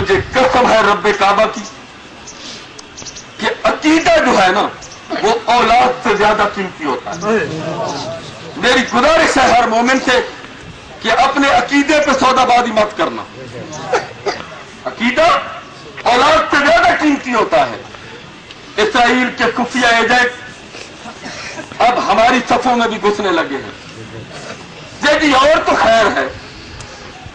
मुझे कसम है रब्बे काबा की कि अकीदा जो है ना वो औलाद से ज्यादा कीमती होता है। मेरी गुजारिश है हर मोमिन से कि अपने अकीदे पे सौदाबाजी मत करना। अकीदा औलाद से ज्यादा कीमती होता है। इसराइल के खुफिया एजेंट अब हमारी सफों में भी घुसने लगे हैं। जी और तो खैर है,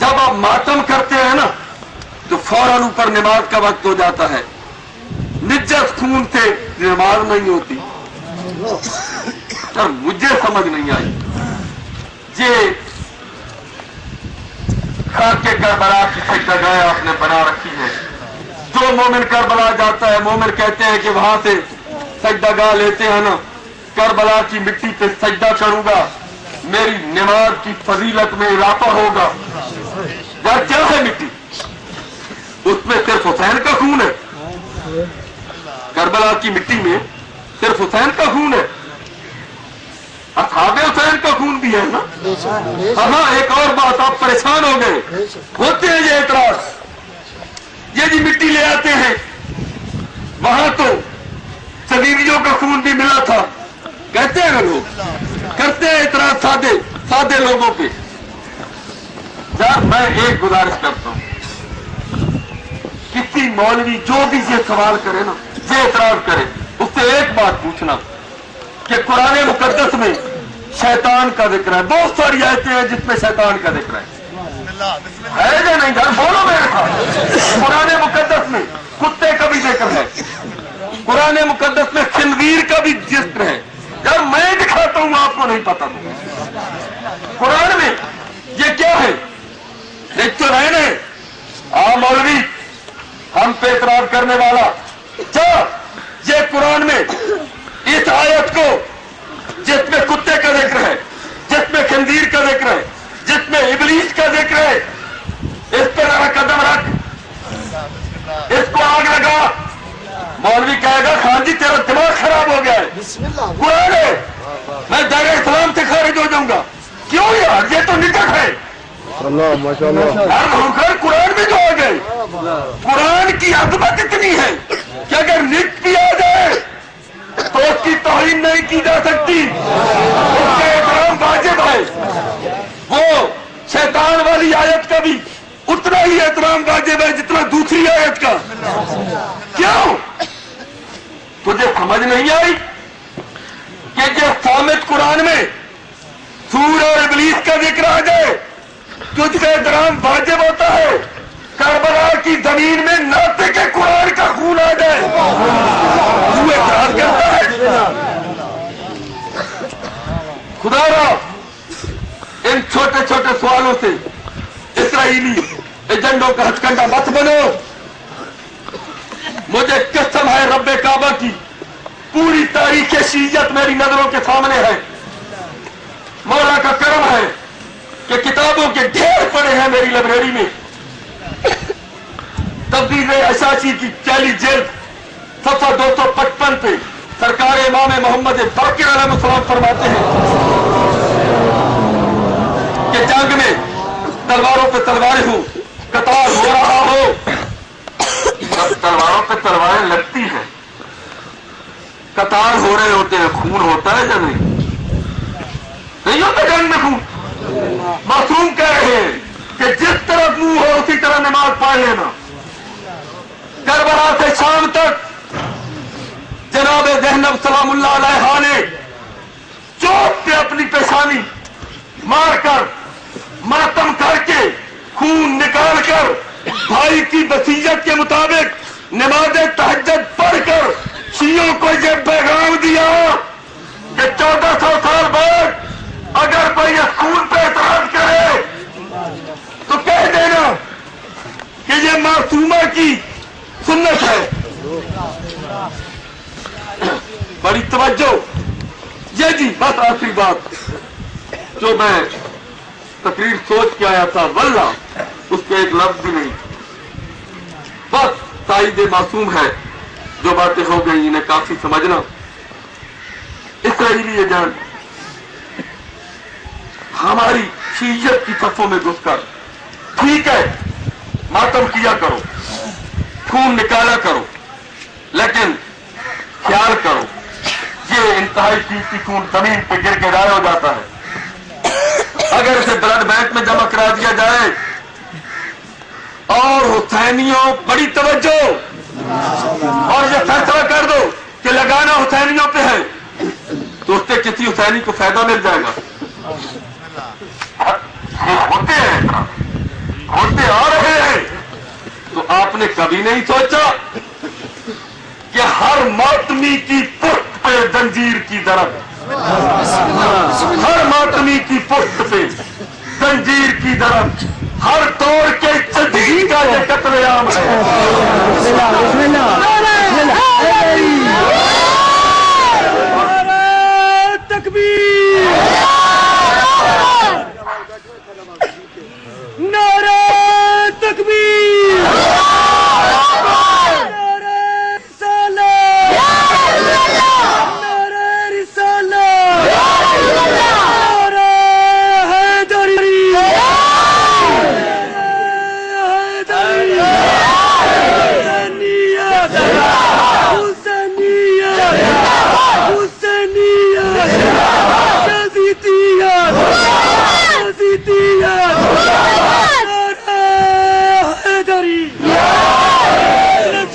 जब आप मातम करते हैं ना तो फौरन ऊपर नमाज का वक्त हो जाता है। निज्जत खून से नमाज नहीं होती। सर मुझे समझ नहीं आई ये खाके करबला की जगह आपने बना रखी है। जो मोमिन करबला जाता है, मोमिन कहते हैं कि वहां से सजदागाह लेते हैं ना, करबला की मिट्टी पे सजदा करूंगा, मेरी नमाज की फजीलत में इजाफा होगा। यार क्या है मिट्टी? उसमें सिर्फ हुसैन का खून है। करबला की मिट्टी में सिर्फ हुसैन का खून है। असहाबे हुसैन का खून भी है ना। हाँ, एक और बात, आप परेशान हो गए। होते हैं ये एतराज, ये जी मिट्टी ले आते हैं, वहां तो सलीबियों का खून भी मिला था, कहते हैं लोग, करते हैं इतराज सादे लोगों पे। यार मैं एक गुजारिश करता हूं, किसी मौलवी जो भी ये सवाल करे ना, ये इतराज करे, उससे एक बात पूछना कि कुरान मुकद्दस में शैतान का जिक्र है। बहुत सारी आयतें हैं जिसमें शैतान का जिक्र है या नहीं? यार बोलो मेरे साथ। कुरान मुकद्दस में कुत्ते का भी जिक्र है, कुरान मुकद्दस में खिंजीर का भी जिक्र है। यार मैं दिखाता हूं, आपको नहीं पता। कुरान में ये क्या है देख तो रहे ने। मौलवी हम पे एतराज करने वाला, क्या ये कुरान में इस आयत को जिसमें कुत्ते का जिक्र है, जिसमें खंजीर का जिक्र है, जिसमें इबलीस का जिक्र है, इस पर कदम रख, इसको आग लगा। मौलवी कहेगा खान जी तेरा दिमाग खराब हो गया है, कुरान है, मैं दायरा इस्लाम से खारिज हो जाऊंगा। क्यों यार, ये तो निकट है। हर कुरान में जो आ गए, कुरान की अजमत इतनी है कि अगर निक किया जाए तो उसकी तौहीन नहीं की जा सकती, उसका एहतराम वाजिब है। वो शैतान वाली आयत का भी उतना ही एहतराम वाजिब है जितना दूसरी आयत का। क्यों तुझे समझ नहीं आई कि जो सामित कुरान में सूर और इबलीस का जिक्र आ जाए तुझका एहतराम वाजिब होता है। करबला की जमीन में नाते के कुरान का खून आ जाए तू एतराज करता है? खुदारा इन छोटे छोटे सवालों से इसराइली एजेंडों का हथकंडा मत बनो। मुझे कसम है रब्बे काबा की, पूरी तारीख शीयत मेरी नजरों के सामने है। मौला का करम है कि किताबों के ढेर पड़े हैं मेरी लाइब्रेरी में। तब्दील अशाशी की 40 जिल्द सफा 255 पे सरकार इमाम मोहम्मद बाकिर अलैहिस्सलाम फरमाते हैं कि जंग में तलवारों पे तलवारें हो, कतार हो रहा हो, तलवारों पे तलवारें लगती हैं, कतार हो रहे होते हैं, खून होता है या नहीं होता जंग में खून? मासूम कह रहे हैं कि जिस तरफ मुंह हो उसी तरह नमाज पढ़ लेना। करबला से शाम तक जनाब ज़ैनब सलामुल्लाह अलैहा ने चौक पे अपनी पेशानी मारकर मातम करके खून निकाल कर भाई की वसीयत के मुताबिक नमाज तहज्जुद पढ़कर शियों को यह पैगाम दिया कि 1400 साल बाद अगर कोई इस खून पे एतराज करे तो कह देना कि ये मासूमा की सुन्नत है। बड़ी तवज्जो। ये जी बस आखिरी बात जो मैं तकरीर सोच के आया था, वल्ला उसके एक लफ्ज भी नहीं, बस ताईद मासूम है। जो बातें हो गई इन्हें काफी समझना। इसराइली एजेंट हमारी शीयत की सफों में घुसकर ठीक है मातम किया करो, खून निकाला करो, लेकिन ख्याल करो ये इंतहाई कीमती खून जमीन पे गिर के राय हो जाता है। अगर इसे ब्लड बैंक में जमा करा दिया जाए और हुसैनियों बड़ी तवज्जो और ये फैसला कर दो कि लगाना हुसैनियों पे है, तो उससे किसी हुसैनी को फायदा मिल जाएगा। होते हैं, होते आ रहे हैं, तो आपने कभी नहीं सोचा कि हर मातमी की पुष्ट पे जंजीर की दरद, हर मातमी की पुष्ट पे जंजीर की दरद, हर तोड़ के जंजीर का ये कत्लेआम है। तकबीर, नारे तकबीर, नारे रिसालत, नारे रिसालत, नारे हैदरी, हुसैनियत, हुसैनियत, हुसैनियत, यजीदियत, यजीदियत,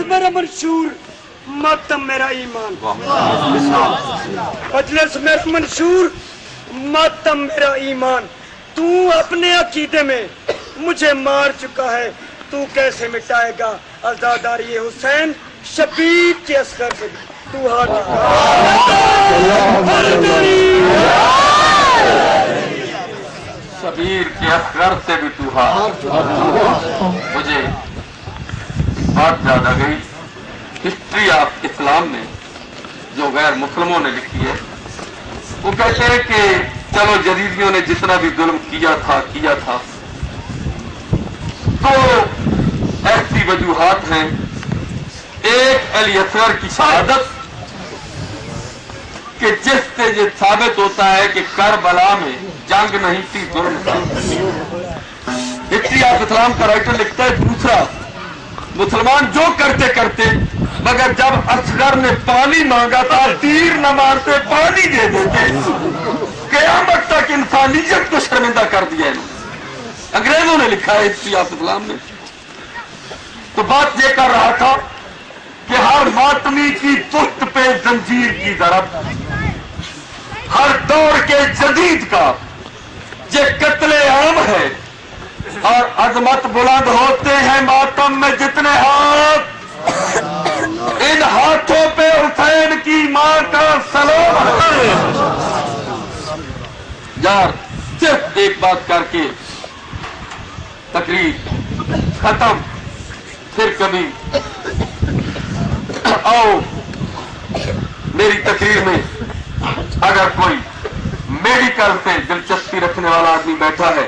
मेरा मंशूर मातम मेरा ईमान, मजलिस मेरा मंशूर मातम मेरा ईमान। तू अपने अकीदे में मुझे मार चुका है, तू कैसे मिटाएगा आजादारी हुसैन शबीर के असगर से तू हार शबीर के असगर से भी तू हार। मुझे बात याद आ गई, हिस्ट्री ऑफ इस्लाम में जो गैर मुस्लिमों ने लिखी है, वो कहते हैं कि चलो जदीदियों ने जितना भी जुल्म किया था, तो ऐसी वजूहात हैं। एक अली असगर की शहादत कि जिससे ये साबित होता है कि करबला में जंग नहीं थी, जुल्म था। हिस्ट्री ऑफ इस्लाम का राइटर लिखता है, दूसरा मुसलमान जो करते करते, मगर जब असगर ने पानी मांगा था तीर न मारते पानी दे देते, क़यामत तक इंसानियत को शर्मिंदा कर दिया इन्होंने। अंग्रेजों ने लिखा है हिस्ट्री ऑफ इस्लाम में। तो बात ये कर रहा था कि हर मातमी की पुष्ट पे जंजीर की दरद, हर दौर के जदीद का ये कत्लेआम है। और अजमत बुलंद होते हैं मातम में जितने हाथ, इन हाथों पे हुसैन की मां का सलाम है। यार सिर्फ एक बात करके तकरीर खत्म, फिर कभी आओ मेरी तकरीर में अगर कोई मेडिकल से दिलचस्पी रखने वाला आदमी बैठा है,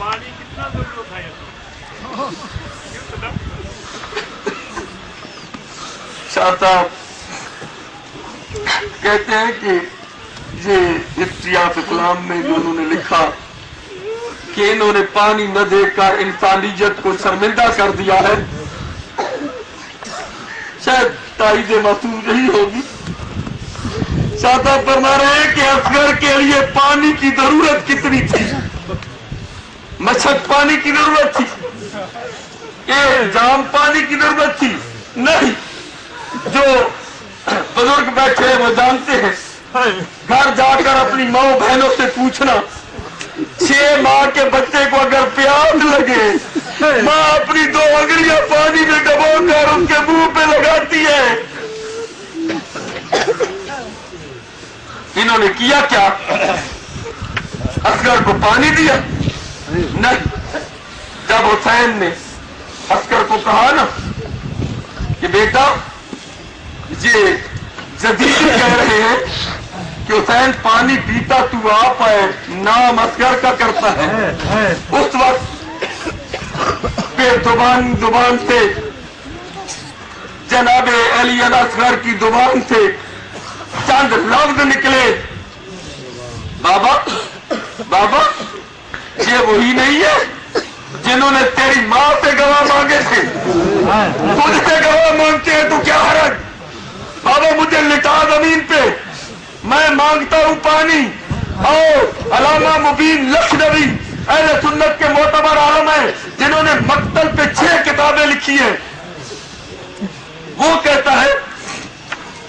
पानी कितना जरूरत है? शाह साहब कहते हैं कि ये हिस्ट्री ऑफ इस्लाम में जो उन्होंने लिखा कि इन्होंने पानी न देकर इंसानियत को शर्मिंदा कर दिया है, शायद ताईद मासूम यही होगी। शाह साहब फरमा रहे हैं कि असगर के लिए पानी की जरूरत कितनी थी, मशक पानी की जरूरत थी, जाम पानी की जरूरत थी नहीं। जो बुजुर्ग बैठे हैं वो जानते हैं, घर जाकर अपनी माँ बहनों से पूछना, 6 माह के बच्चे को अगर प्यास लगे, माँ अपनी 2 अंगुलियां पानी में डुबोकर उसके मुंह पे लगाती है। इन्होंने किया क्या? असगर को पानी दिया नहीं। जब हुसैन ने असगर को कहा ना कि बेटा ये जदीद कह रहे हैं कि हुसैन पानी पीता तू आप है, नाम असगर का करता है, उस वक्त जुबान से जनाबे अली असगर की जुबान से चंद लफ्ज निकले, बाबा बाबा ये वही नहीं है जिन्होंने तेरी माँ से गवाह मांगे थे तुझसे गवाह मांगते हैं, तो क्या हरज। बाबा मुझे लिटा जमीन पे, मैं मांगता हूं पानी। और अलामा मुबीन लखनवी अहले सुन्नत के मोतबर आलम है, जिन्होंने मक्तल पे 6 किताबें लिखी हैं। वो कहता है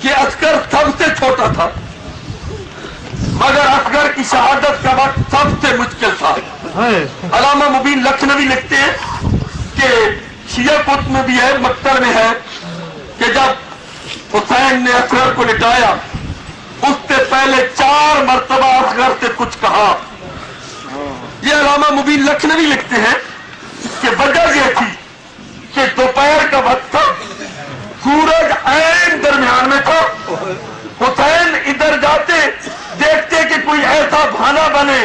कि असगर सबसे छोटा था, मगर असगर की शहादत का वक्त सबसे मुश्किल था। अलामा मुबीन लखनवी लिखते हैं कि शिया कुत में भी है, मक्तल में है, कि जब हुसैन ने असगर को लिटाया, उससे पहले 4 मरतबा असगर से कुछ कहा। ये अलामा मुबीन लखनवी लिखते हैं कि वजह यह थी कि दोपहर का वक्त था, सूरज ऐन दरमियान में था। हुसैन इधर जाते, देखते कि कोई ऐसा भाना बने,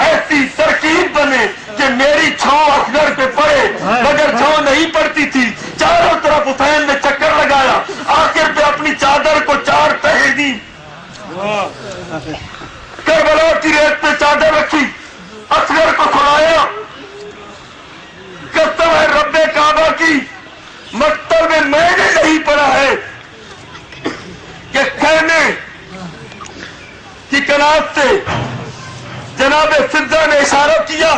ऐसी तरकीब बने कि मेरी छांव असगर पे पड़े, मगर छांव नहीं पड़ती थी। चारों तरफ हुसैन ने चक्कर लगाया, आखिर पे अपनी चादर को 4 तह दी, करबला की रेत पे चादर रखी, असगर को सुलाया। कसम है रब्बे काबा की, मक्तल में मैंने नहीं पढ़ा है कि कहने की कनात से जनाब फिजा ने इशारा किया,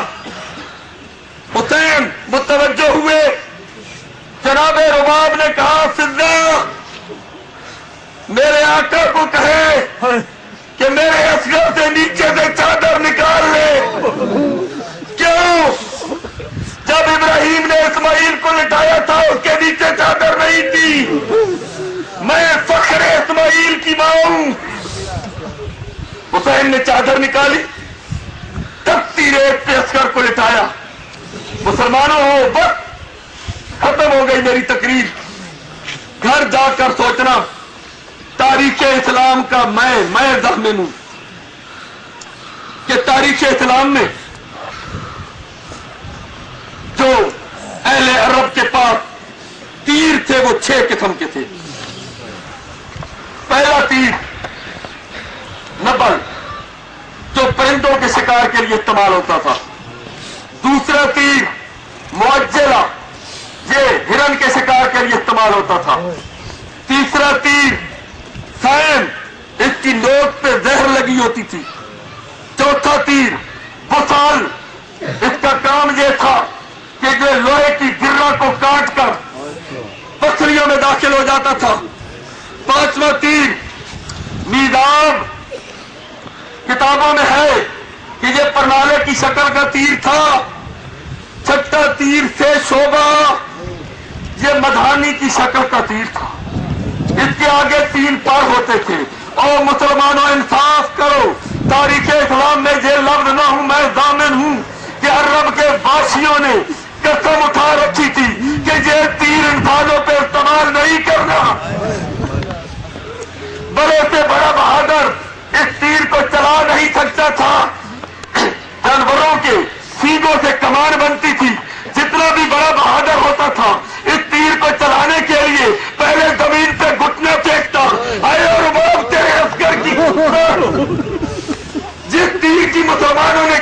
हुसैन मुतवज्जो हुए। जनाब रुबाब ने कहा, फिजा मेरे आका को कहे कि मेरे असगर से नीचे से चादर निकाल ले। क्यों? जब इब्राहिम ने इस्माइल को लिटाया था, उसके नीचे चादर नहीं थी। मैं फख्र इस्माइल की मां हूं। हुसैन ने चादर निकाली, तख्ती रेत पे असगर को लिटाया। मुसलमानों हो, बस खत्म हो गई मेरी तकरीर। घर जाकर सोचना, तारीख इस्लाम का मैं ज़ामिन हूं कि तारीख इस्लाम में जो अहले अरब के पास तीर थे वो 6 किस्म के थे। पहला तीर नबल, जो परिंदों के शिकार के लिए इस्तेमाल होता था। दूसरा तीर मुअज्जला, ये हिरन के शिकार के लिए इस्तेमाल होता था। तीसरा तीर सैम, इसकी नोक पे जहर लगी होती थी। चौथा तीर बुसाल, इसका काम यह था कि जो लोहे की गिर्रा को काट कर पथरियों में दाखिल हो जाता था। 5वां तीर मीदाब, किताबों में है कि ये प्रणाले की शक्ल का तीर था। 6ठा तीर से शोभा, ये मधानी की शक्ल का तीर था। इसके आगे 3 पर होते थे। और मुसलमानों, इंसाफ करो, तारीख इस्लाम में ये लफ्ज ना हूं मैं ज़ामिन हूं कि अरब के वासियों ने कसम उठा रखी थी कि ये तीर इंसानों पे इस्तेमाल नहीं करना। बड़े से बड़ा बहादुर इस तीर को चला नहीं सकता था। जानवरों के सींगों से कमान बनती थी। जितना भी बड़ा बहादुर होता था, इस तीर को चलाने के लिए पहले जमीन पे घुटने फेंकता। आए और बाप तेरे असगर की जिस तीर की मुसलमानों ने